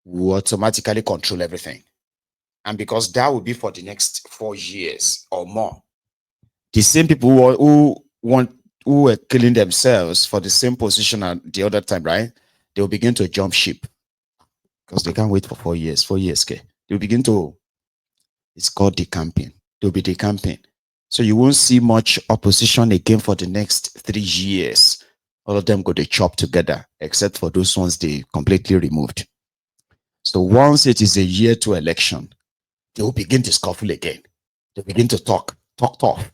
will automatically control everything. And because that will be for the next 4 years or more, the same people who were killing themselves for the same position at the other time, right? They will begin to jump ship because they can't wait for 4 years. 4 years, okay? They'll begin to, it's called decamping. They'll be decamping. So you won't see much opposition again for the next 3 years. All of them go to chop together, except for those ones they completely removed. So once it is a year to election, they will begin to scuffle again. They begin to talk tough,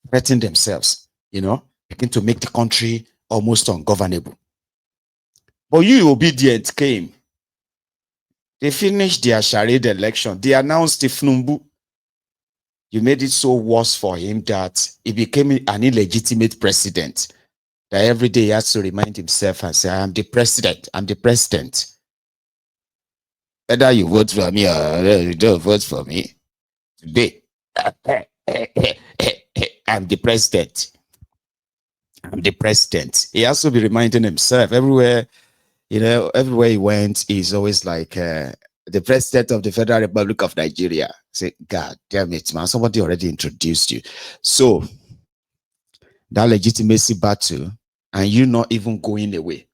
threaten themselves, begin to make the country almost ungovernable. But you, obedient, came. They finished their charade election. They announced Ifnumbu. You made it so worse for him that he became an illegitimate president. That every day he has to remind himself and say, I'm the president. I'm the president. Whether you vote for me or you don't vote for me, today, I'm the president. I'm the president. He has to be reminding himself everywhere, everywhere he went, he's always like the president of the Federal Republic of Nigeria. Say, God damn it, man, somebody already introduced you. So that legitimacy battle, and you not even going away.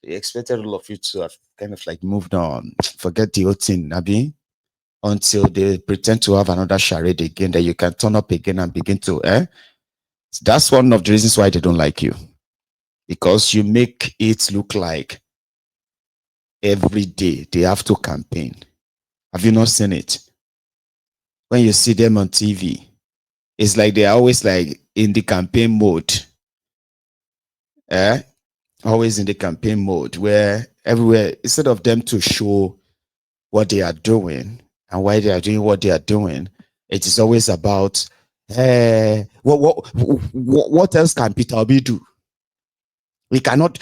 They expected all of you to have kind of like moved on, forget the whole thing, Abi, until they pretend to have another charade again that you can turn up again and begin to, That's one of the reasons why they don't like you. Because you make it look like every day they have to campaign. Have you not seen it? When you see them on TV, it's like they're always like in the campaign mode. Always in the campaign mode where everywhere, instead of them to show what they are doing and why they are doing what they are doing, it is always about, what else can Peter Obi do? He cannot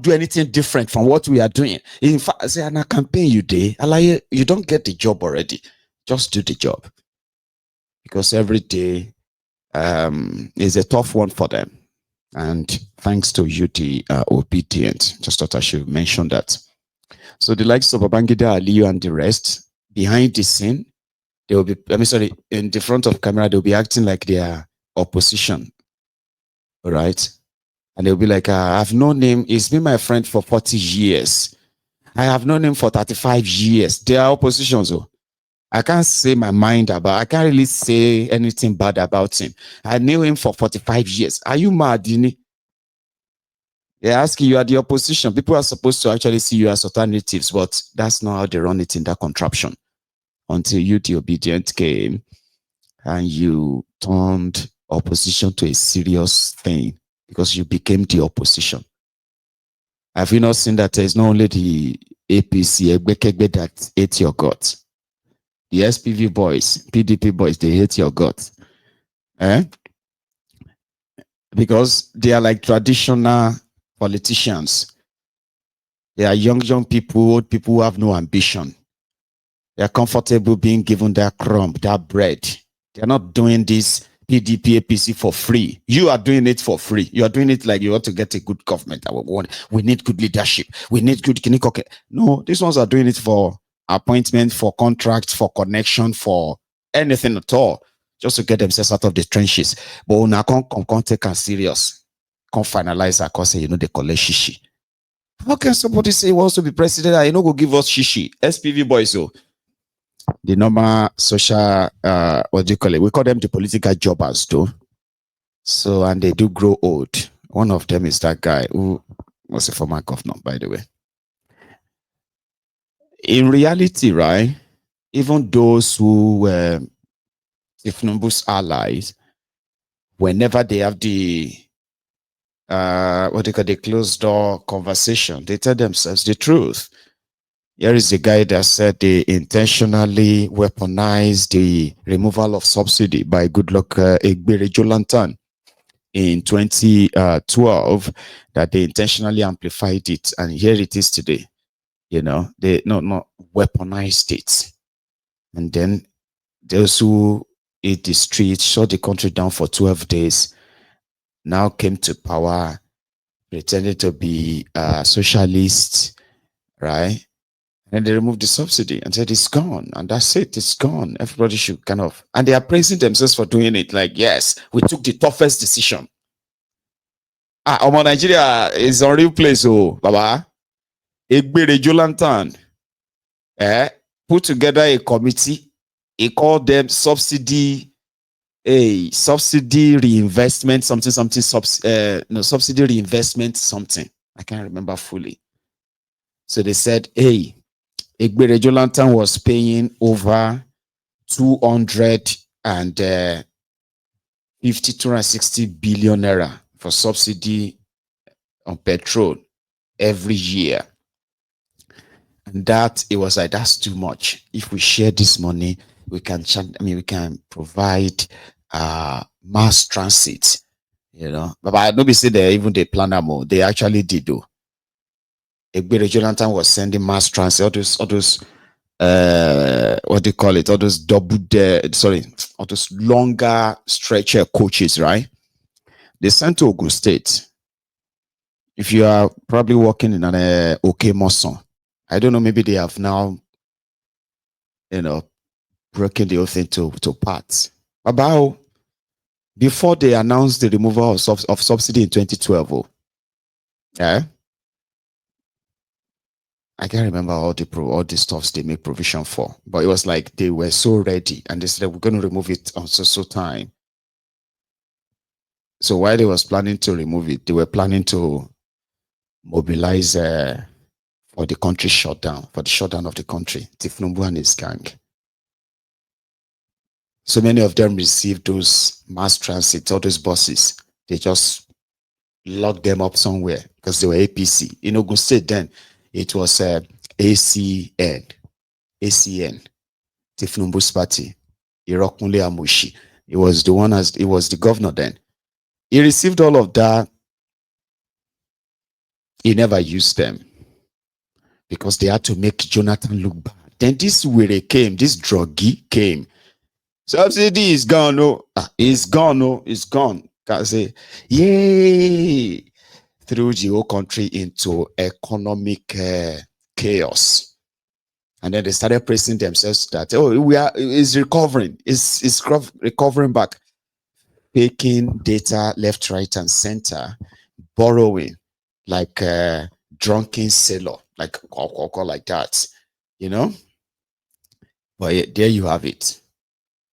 do anything different from what we are doing. In fact, say, in a campaign you don't get the job already. Just do the job. Because every day is a tough one for them. And thanks to you, the obedient. Just thought I should mention that. So the likes of Babangida, Aliyu, and the rest, behind the scene, they will be, in the front of camera, they'll be acting like they are opposition. All right? And they'll be like, I've known him, he's been my friend for 40 years. I have known him for 35 years. They are oppositions. So I can't say my mind about, I can't really say anything bad about him. I knew him for 45 years. Are you mad, Dini? They ask you are the opposition. People are supposed to actually see you as alternatives, but that's not how they run it in that contraption. Until you, the obedient, came and you turned opposition to a serious thing because you became the opposition. Have you not seen that there's not only the APC, Egbekegbe, that hate your guts? The SPV boys, PDP boys, they hate your guts. Because they are like traditional politicians. They are young people, old people who have no ambition. They are comfortable being given their crumb, that bread. They are not doing this PDP, APC for free. You are doing it for free. You are doing it like you want to get a good government. We need good leadership. We need good kinikoke. No, these ones are doing it for appointment, for contracts, for connection, for anything at all, just to get themselves out of the trenches. But when I can't take us serious, can't finalize our course, they collect shishi. How can somebody say he wants to be president and go give us shishi? SPV boys, so the normal social, what do you call it? We call them the political jobbers too. So, and they do grow old. One of them is that guy who was a former governor, by the way. In reality, right, even those who were Ifnumbu's allies, whenever they have the what they call the closed door conversation, they tell themselves the truth. Here is the guy that said they intentionally weaponized the removal of subsidy by Goodluck Egbere Jolantan in 2012, that they intentionally amplified it, and here it is today. They not weaponized it. And then those who hit the streets, shut the country down for 12 days, now came to power, pretended to be socialists, right? And they removed the subsidy and said it's gone. And that's it, it's gone. Everybody should kind of, and they are praising themselves for doing it. Like, yes, we took the toughest decision. Nigeria is a real place, oh, Baba. Egbere Jolantan put together a committee. He called them subsidy reinvestment, subsidy reinvestment, something. I can't remember fully. So they said, hey, Egbere Jolantan was paying over 260 billion naira for subsidy on petrol every year. And that, it was like, that's too much. If we share this money, we can provide mass transit, But I don't be say they even they plan them more. They actually did though. Egbere Jonathan was sending mass transit, all those what do you call it? All those all those longer stretcher coaches, right? They sent to Ogun State. If you are probably working in an Moson, I don't know, maybe they have now, broken the whole thing to parts. About before they announced the removal of subsidy in 2012, I can't remember all the stuffs they make provision for, but it was like they were so ready and they said we're going to remove it on so time. So while they was planning to remove it, they were planning to mobilize for the country shutdown, for the shutdown of the country. Tifnumbu and his gang. So many of them received those mass transit, all those buses. They just locked them up somewhere because they were APC. In Ogun State then, it was ACN, Tifnumbu's party, Irokunle Amushi. It was the governor then. He received all of that. He never used them because they had to make Jonathan look bad. Then this druggie came. Subsidy is gone, it's gone, it's gone. Can say, yay! Threw the whole country into economic chaos. And then they started praising themselves that, it's recovering, it's recovering back. Taking data left, right, and center, borrowing like a drunken sailor, like that, But there you have it.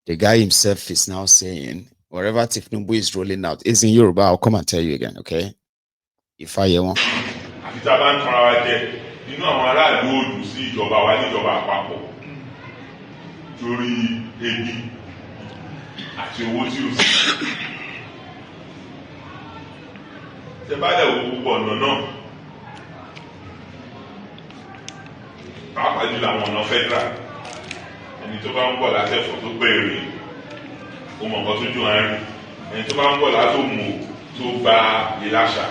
The guy himself is now saying, wherever Tifnumbu is rolling out, it's in Yoruba. I'll come and tell you again, okay? If I hear one. àti owó tí ó sì ṣe bá dẹ̀ wo gbogbo ọ̀nà náà pàápàá jùlọ àwọn ọ̀nà federal ẹni tó bá ń bọ̀ látẹ̀fọ̀ tó pèrè ó mọ̀ nǹkan tó jù àárín ẹni tó bá ń bọ̀ látòmù tó gba ìlàṣà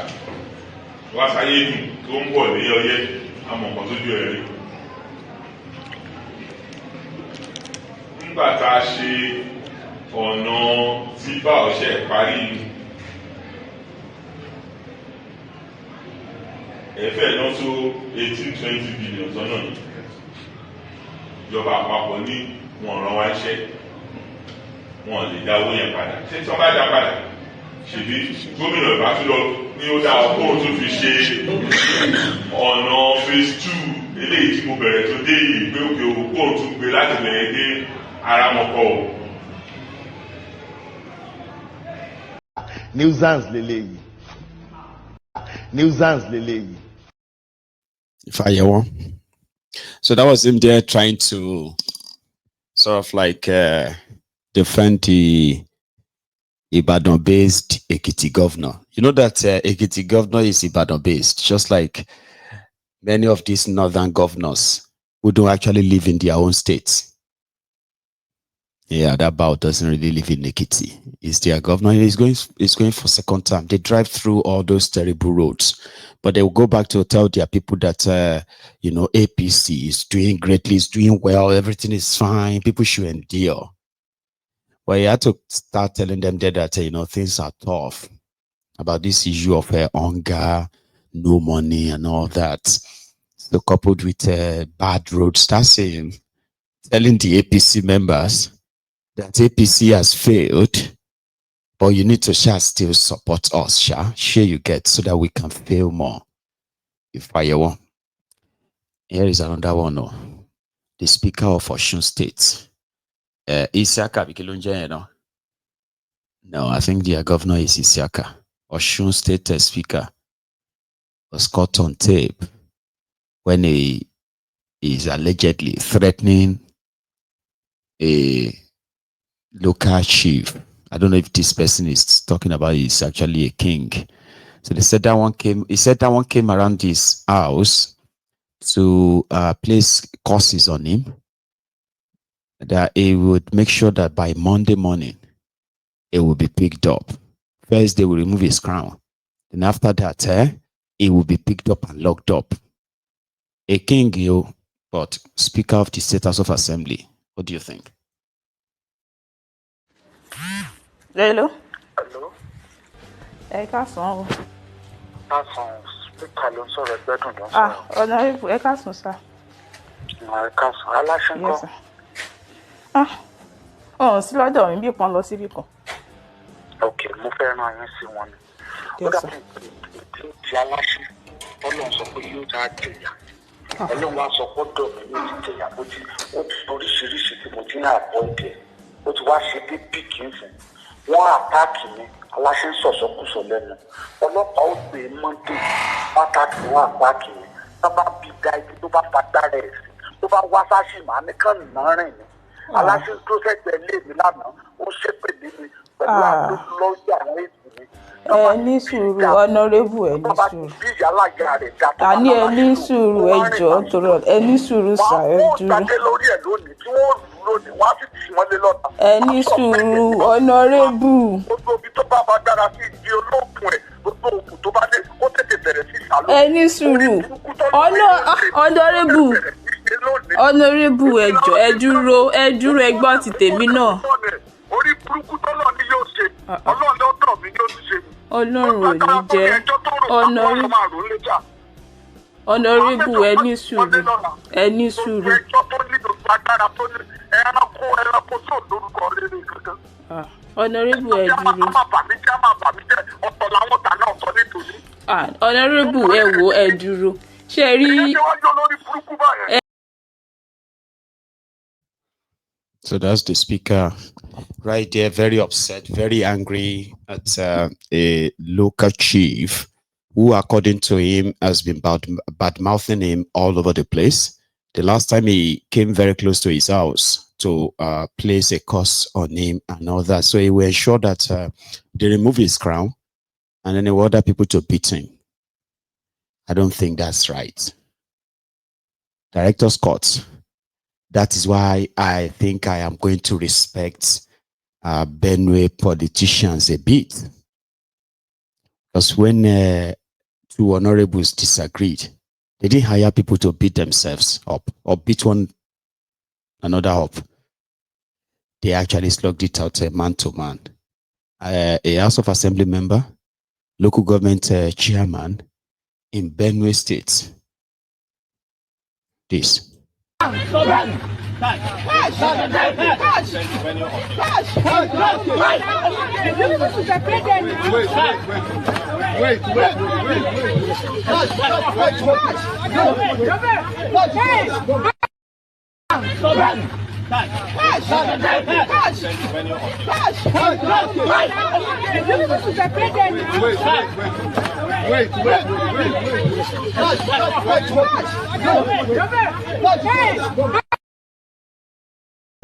wá sáyé dùn tó ń bọ̀ ní Ọ̀yẹ́ á mọ̀ nǹkan tó jù ẹ̀rí. nígbà tá a ṣe ọ̀nà tí bá ọ̀ṣẹ́ parí ẹ̀fẹ́ náà tó 18-20 billion tọ́nà ní ìjọba àpapọ̀ ní wọn rán wá iṣẹ́ wọn lè dá owó yẹn padà ṣé tí wọ́n bá dá padà ṣèbí gómìnà ìbá tó lọ ní ó dá ọkọ̀ tó fi ṣe ọ̀nà phase 2 eléyìí tí mo bẹ̀rẹ̀ tó dé ìgbé òkè òkú tó gbé láti bẹ̀rẹ̀ dé ara wọn kọ́ ọ̀. Nuisance leleyi. If I hear one. So that was him there trying to sort of like defend the Ibadan-based Ekiti governor. You know that Ekiti governor is Ibadan-based, just like many of these northern governors who don't actually live in their own states. Yeah, that Bao doesn't really live in Ekiti. He's their governor. He's going for second term. They drive through all those terrible roads, but they will go back to tell their people that APC is doing greatly, is doing well, everything is fine. People should endure. Well, you had to start telling them that things are tough about this issue of hunger, no money, and all that. So coupled with bad roads, that's saying, telling the APC members that APC has failed, but you need to still support us, share you get, so that we can fail more. If I want. Here is another one. Oh. The Speaker of Osun State. Isiaka Bikilunje, No, I think their governor is Isiaka. Osun State Speaker was caught on tape when he is allegedly threatening a local chief. I don't know if this person is talking about is actually a king. So they said that one came. He said that one came around his house to place curses on him. That he would make sure that by Monday morning, it will be picked up. First, they will remove his crown. Then after that, it will be picked up and locked up. A king, but Speaker of the State House of Assembly. What do you think? Hello. Hello. Ẹ káàsán o. Káàsán, Speaker ló ń sọ̀rọ̀ Ẹgbẹ́dùn ló ń Ah, sọ̀rọ̀. Honorable, ẹ káàsán sir. Ẹ káàsán, aláṣẹ Yes ńkọ́? sir. Sí lọ́dọ̀ mi bí kan lọ síbí kan. Ok, mo fẹ́ rán yín sí wọn ni. Ó Yes sir. dàbí ètò ti aláṣẹ. Ọlọ́run sọ pé yóò já jẹ̀yà. Ọlọ́run wá sọ pé ọ̀dọ̀ mi yóò ti jẹ̀yà. Ó ti oríṣiríṣi tí mo ti ń àbọ̀ ìdẹ̀. Ó ti wá ṣe dé píkì ń fún. Wọ́n àtáàkì mi. Aláṣẹ ń sọ̀sọ́kùsọ lẹ́nu. Ọlọ́pàá ó gbé mọ́tò. Pàtàkì wọn àtáàkì mi. Tó bá bí da ibi tó bá padà rẹ̀ sí. Tó bá wá sáṣì màá ní kàn náà rìn ni. Aláṣẹ tó sẹ́gbẹ̀ẹ́ lé mi lánàá. Ó ṣépè lé mi pẹ̀lú àwọn lọ́ọ̀yà àwọn èsì mi. Ẹ ní sùúrù, Honorable, ẹ ní sùúrù. Àní ẹ ní sùúrù, ẹ jọ̀ọ́ torí ẹ ní sùúrù sà, ẹ dúró. Ẹ ní sùúrù, Honorable. Ẹ ní sùúrù. Honorable. Honorable, ẹ jọ̀ọ́, ẹ dúró ẹ gbọ́ ti tèmi náà. Orí burúkú tọ́lọ̀ ni yóò ṣe. Ọlọ́run lọ́dọ̀ mi yóò ti ṣe. Ọlọ́run ò ní jẹ́. Honorable, ẹ ní sùúrù. Ẹ ní sùúrù. Ẹjọ́ tó ní gbogbo agbára tó ní ẹranko tó lórúkọ rere kankan. Honorable, ẹ dúró. Ọ̀pọ̀ làwọn tà náà sọ nítorí. Honorable, ẹ wò ẹ dúró. Ṣé rí. So that's the speaker right there, very upset, very angry at a local chief who, according to him, has been bad-mouthing him all over the place. The last time he came very close to his house to place a curse on him and all that. So he will ensure that they remove his crown and then he will order people to beat him. I don't think that's right. Director's Court. That is why I think I am going to respect Benue politicians a bit. Because when two honorables disagreed, they didn't hire people to beat themselves up or beat one another up. They actually slugged it out man to man. A House of Assembly member, local government chairman in Benue State. This.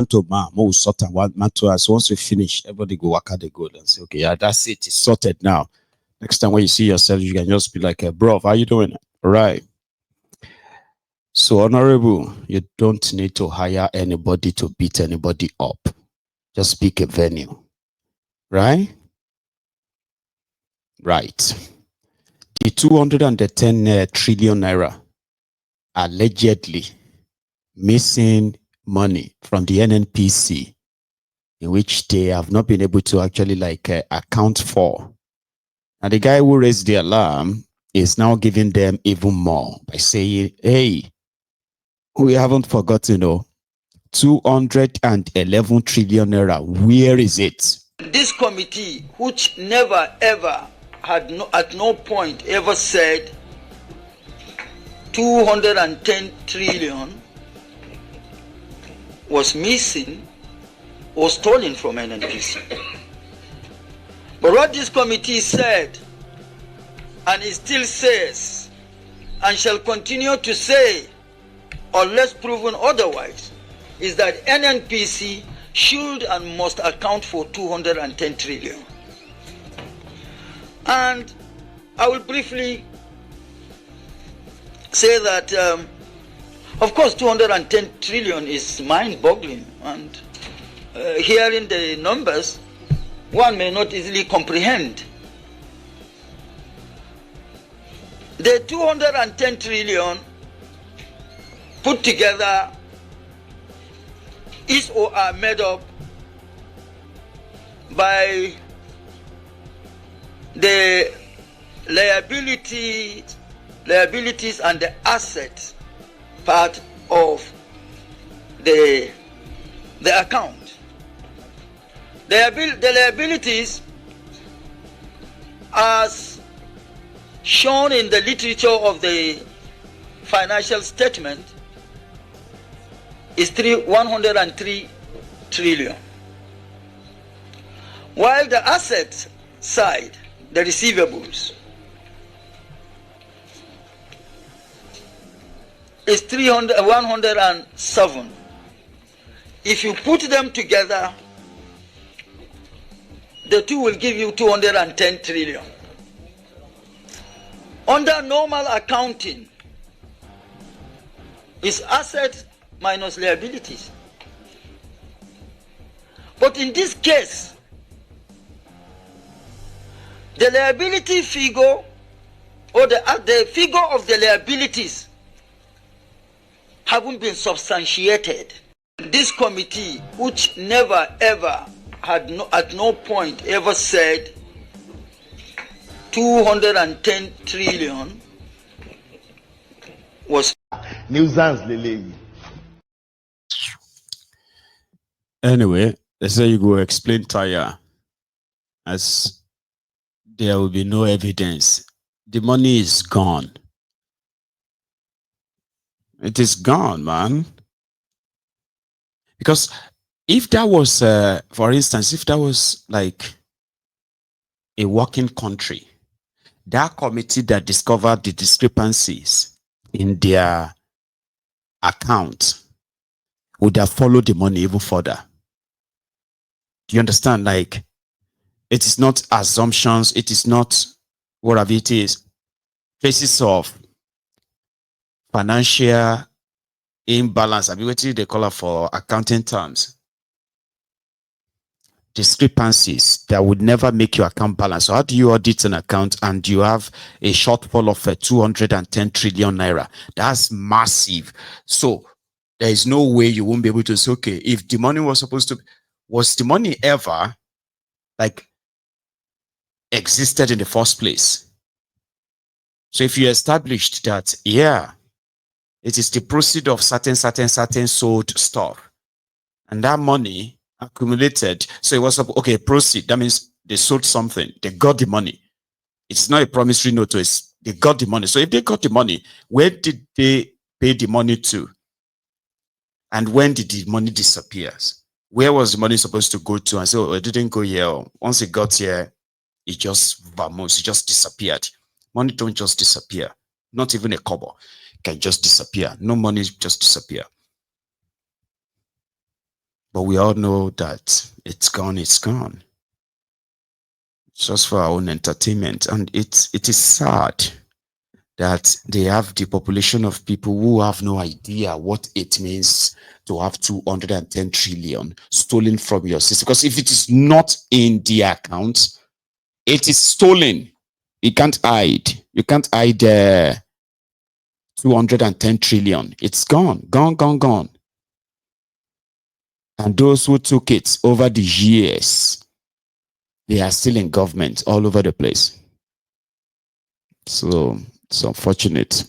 To man, more sort and one man to us. Once we finish, everybody go work out the goal and say, okay, yeah, that's it. It's sorted now. Next time when you see yourself, you can just be like, bro, how you doing? All right. So, Honorable, you don't need to hire anybody to beat anybody up. Just pick a venue. Right? Right. The 210 trillion naira allegedly missing money from the NNPC, in which they have not been able to actually account for. And the guy who raised the alarm is now giving them even more by saying, hey, we haven't forgotten, 211 trillion naira. Where is it? This committee, which never ever had at no point ever said 210 trillion was missing or stolen from NNPC. But what this committee said, and it still says, and shall continue to say, unless proven otherwise, is that NNPC should and must account for 210 trillion. And I will briefly say that, of course, 210 trillion is mind-boggling, and hearing the numbers, one may not easily comprehend. The 210 trillion put together is or are made up by the liabilities and the assets part of the account. The liabilities, as shown in the literature of the financial statement, is 103 trillion. While the asset side, the receivables, is 107. If you put them together, the two will give you 210 trillion. Under normal accounting, is assets minus liabilities. But in this case, the liability figure, or the figure of the liabilities, haven't been substantiated. This committee, which never ever had at no point ever said 210 trillion was nuisance lele. Anyway, they say you go explain tire as there will be no evidence. The money is gone. It is gone, man. Because if that was, for instance, if that was like a working country, that committee that discovered the discrepancies in their account would have followed the money even further. Do you understand? Like, it is not assumptions. It is not whatever it is. Traces of financial imbalance. I mean, what they call it for accounting terms. Discrepancies that would never make your account balance. So how do you audit an account and you have a shortfall of 210 trillion naira? That's massive. So there is no way you won't be able to say, okay, if the money was supposed to, was the money ever like existed in the first place? So if you established that, yeah, it is the proceed of certain sold stuff, and that money accumulated. So it was, okay, proceed. That means they sold something. They got the money. It's not a promissory note. They got the money. So if they got the money, where did they pay the money to? And when did the money disappear? Where was the money supposed to go to? And so it didn't go here. Once it got here, it just vamoosed. It just disappeared. Money don't just disappear. Not even a kobo can just disappear. No money just disappear. But we all know that it's gone, it's gone. It's just for our own entertainment. And it is sad that they have the population of people who have no idea what it means to have 210 trillion stolen from your system. Because if it is not in the account, it is stolen. You can't hide. You can't hide 210 trillion. It's gone, gone. And those who took it over the years, they are still in government all over the place. So it's unfortunate.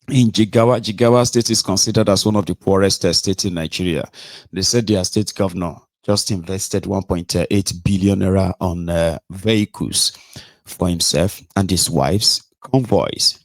In Jigawa State is considered as one of the poorest states in Nigeria. They said their state governor just invested 1.8 billion naira on vehicles for himself and his wife's convoys.